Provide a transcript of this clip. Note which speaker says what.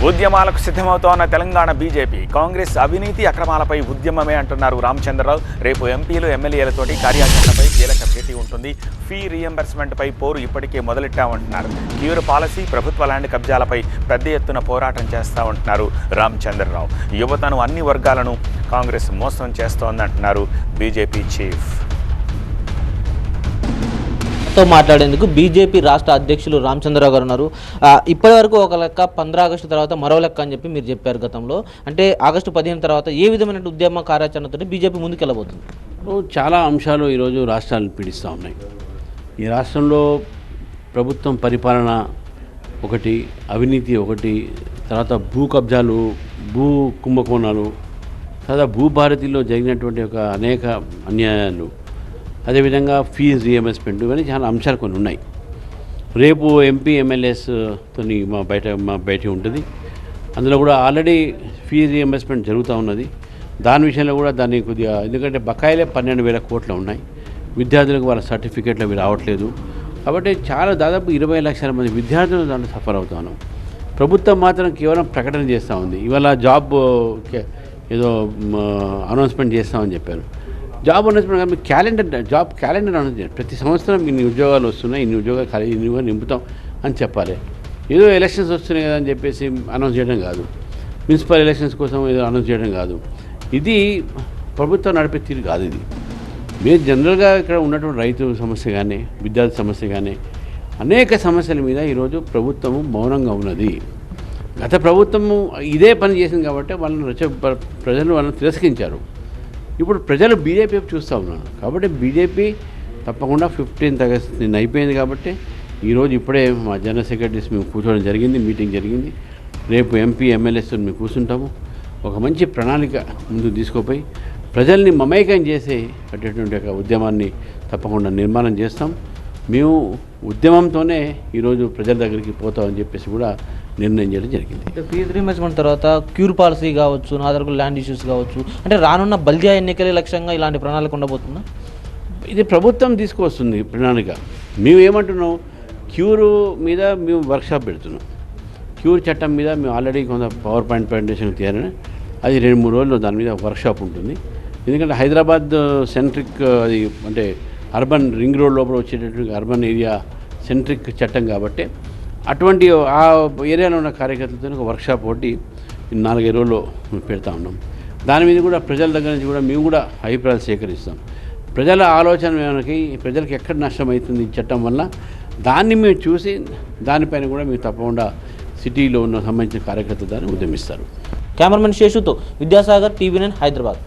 Speaker 1: ఉద్యమాలకు సిద్ధమవుతోన్న తెలంగాణ బీజేపీ కాంగ్రెస్ అవినీతి అక్రమాలపై ఉద్యమమే అంటున్నారు రామచంద్రరావు. రేపు ఎంపీలు ఎమ్మెల్యేలతోటి కార్యాచరణపై కీలక భేటీ ఉంటుంది. ఫీ రీఎంబర్స్మెంట్పై పోరు ఇప్పటికే మొదలెట్టామంటున్నారు. క్యూర్ పాలసీ, ప్రభుత్వ ల్యాండ్ కబ్జాలపై పెద్ద ఎత్తున పోరాటం చేస్తామంటున్నారు రామచంద్రరావు. యువతను అన్ని వర్గాలను కాంగ్రెస్ మోసం చేస్తోందంటున్నారు బీజేపీ చీఫ్.
Speaker 2: తో మాట్లాడేందుకు బీజేపీ రాష్ట్ర అధ్యక్షులు రామచంద్రరావు గారు ఉన్నారు. ఇప్పటి వరకు ఒక లెక్క 15 ఆగస్టు తర్వాత మరో లెక్క అని చెప్పి మీరు చెప్పారు గతంలో. అంటే ఆగస్టు 15 తర్వాత ఏ విధమైన ఉద్యమ కార్యాచరణతో బీజేపీ ముందుకెళ్ళబోతుంది?
Speaker 3: చాలా అంశాలు ఈరోజు రాష్ట్రాలను పీడిస్తూ ఉన్నాయి. ఈ రాష్ట్రంలో ప్రభుత్వం పరిపాలన ఒకటి, అవినీతి ఒకటి, తర్వాత భూ కబ్జాలు, భూ కుంభకోణాలు, తర్వాత భూభారతిలో జరిగినటువంటి ఒక అనేక అన్యాయాలు, అదేవిధంగా ఫీజు రీఎంబర్స్మెంట్, ఇవన్నీ చాలా అంశాలు కొన్ని ఉన్నాయి. రేపు ఎంపీ ఎమ్మెల్యేస్తో మా బయట ఉంటుంది. అందులో కూడా ఆల్రెడీ ఫీజు రీఎంబర్స్మెంట్ జరుగుతూ ఉన్నది. దాని విషయంలో కూడా దాన్ని కొద్దిగా, ఎందుకంటే బకాయిలే 12,000 కోట్లు ఉన్నాయి. విద్యార్థులకు వాళ్ళ సర్టిఫికేట్లు అవి రావట్లేదు. కాబట్టి చాలా దాదాపు 20 లక్షల మంది విద్యార్థులు దాంట్లో సఫర్ అవుతాను. ప్రభుత్వం మాత్రం కేవలం ప్రకటన చేస్తూ ఉంది. ఇవాళ జాబ్ ఏదో అనౌన్స్మెంట్ చేస్తామని చెప్పారు. జాబ్ అనౌన్స్మెంట్ కాదు, జాబ్ క్యాలెండర్ అనౌన్స్ చేయాలి. ప్రతి సంవత్సరం ఇన్ని ఉద్యోగాలు వస్తున్నాయి, ఇన్ని ఉద్యోగాలు నింపుతాం అని చెప్పాలి. ఏదో ఎలక్షన్స్ వస్తున్నాయి కదా అని చెప్పేసి అనౌన్స్ చేయడం కాదు. మున్సిపల్ ఎలక్షన్స్ కోసం ఏదో అనౌన్స్ చేయడం కాదు. ఇది ప్రభుత్వం నడిపే తీరు కాదు. ఇది మీరు జనరల్గా ఇక్కడ ఉన్నటువంటి రైతు సమస్య కానీ, విద్యార్థి సమస్య కానీ, అనేక సమస్యల మీద ఈరోజు ప్రభుత్వము మౌనంగా ఉన్నది. గత ప్రభుత్వము ఇదే పని చేసింది కాబట్టి ప్రజలు వాళ్ళని తిరస్కరించారు. ఇప్పుడు ప్రజలు బీజేపీ చూస్తూ ఉన్నారు. కాబట్టి బీజేపీ తప్పకుండా 15th ఆగస్ట్ నిన్న అయిపోయింది కాబట్టి ఈరోజు ఇప్పుడే మా జనరల్ సెక్రటరీస్ మేము కూర్చోవడం జరిగింది, మీటింగ్ జరిగింది. రేపు ఎంపీ ఎమ్మెల్యేస్తో మేము కూర్చుంటాము. ఒక మంచి ప్రణాళిక ముందుకు తీసుకుపోయి ప్రజల్ని మమేకం చేసే అటువంటి ఒక ఉద్యమాన్ని తప్పకుండా నిర్మాణం చేస్తాం. మేము ఉద్యమంతోనే ఈరోజు ప్రజల దగ్గరికి పోతామని చెప్పేసి కూడా నిర్ణయం చేయడం జరిగింది.
Speaker 2: ఫీజు రీయింబర్స్మెంట్ తర్వాత క్యూర్ పాలసీ కావచ్చు, నాదరకు ల్యాండ్ ఇష్యూస్ కావచ్చు, అంటే రానున్న బల్దియా ఎన్నికలే లక్ష్యంగా ఇలాంటి ప్రణాళిక ఉండబోతుందా?
Speaker 3: ఇది ప్రభుత్వం తీసుకొస్తుంది ప్రణాళిక. మేము ఏమంటున్నాం, క్యూర్ మీద మేము వర్క్షాప్ పెడుతున్నాం. క్యూర్ చట్టం మీద మేము ఆల్రెడీ కొంత పవర్ పాయింట్ ప్రజెంటేషన్ తీయాలని, అది 2-3 రోజుల్లో దాని మీద వర్క్షాప్ ఉంటుంది. ఎందుకంటే హైదరాబాద్ సెంట్రిక్, అది అంటే అర్బన్ రింగ్ రోడ్ లోపల వచ్చేటటువంటి అర్బన్ ఏరియా సెంట్రిక్ చట్టం కాబట్టి అటువంటి ఆ ఏరియాలో ఉన్న కార్యకర్తలతో ఒక వర్క్షాప్ ఒకటి 4-5 రోజుల్లో పెడతా ఉన్నాం. దాని మీద కూడా ప్రజల దగ్గర నుంచి కూడా మేము కూడా అభిప్రాయాలు సేకరిస్తాం. ప్రజల ఆలోచన మనకి, ప్రజలకు ఎక్కడ నష్టం అవుతుంది ఈ చట్టం వల్ల, దాన్ని మేము చూసి దానిపైన కూడా మేము తప్పకుండా సిటీలో ఉన్న సంబంధించిన కార్యకర్తలు దాన్ని ఉద్యమిస్తారు.
Speaker 2: కెమెరామెన్ శేషుతో విద్యాసాగర్, TV9 హైదరాబాద్.